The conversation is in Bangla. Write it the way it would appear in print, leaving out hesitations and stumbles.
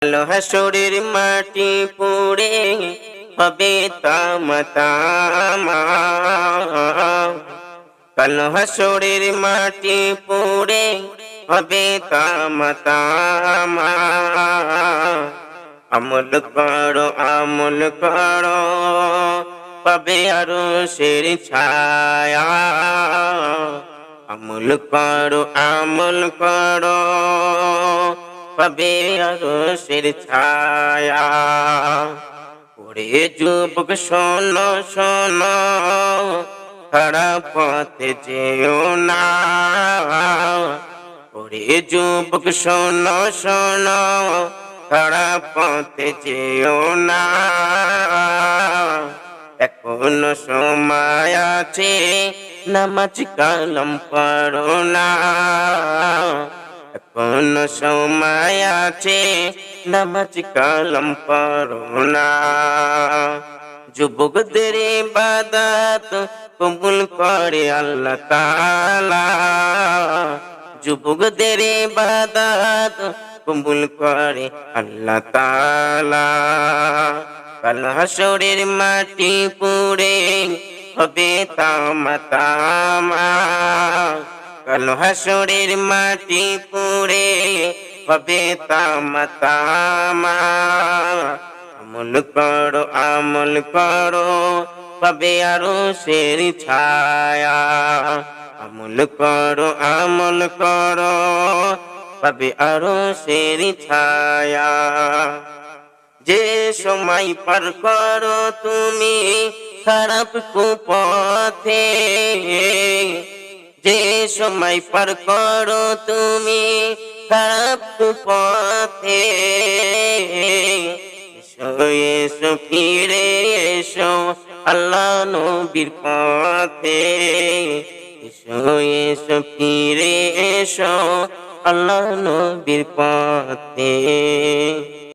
কালো হাসরের মাটি পুড়ে হবে তামা। কালো হাসরের মাটি পুড়ে হবে তামা। আমল করো পাবে আরো শের ছায়া। আমল করো পাবে আরো শের ছায়া। ওরে যুবক শোনো শোনো, খারাপ পথে যেও না। ওরে যুবক শোনো শোনো, খারাপ পথে যেও না। এখনো সময় আছে, নামাজ কালাম পড়ো না। এখনো সময় আছে, নামাজ কালাম পড়ো না। যুবকদের ইবাদত কবুল করে আল্লাহ তাআলা। যুবকদের ইবাদত কবুল করে আল্লাহ তাআলা। কাল হাসরের মাটি পুড়ে হবে তামা। কাল হাসরের মাটি পুড়ে হবে তামা। আমল করো পাবে আরো শের ছায়া। আমল করো পাবে আরো শের ছায়া। যে সময় পার করো তুমি খারাপ কুপথে, যে সময় পার করো তুমি খারাপ কুপথে। এসো ফিরে এসো আল্লাহ নবীর পথে। এসো ফিরে এসো আল্লাহ নবীর পথে।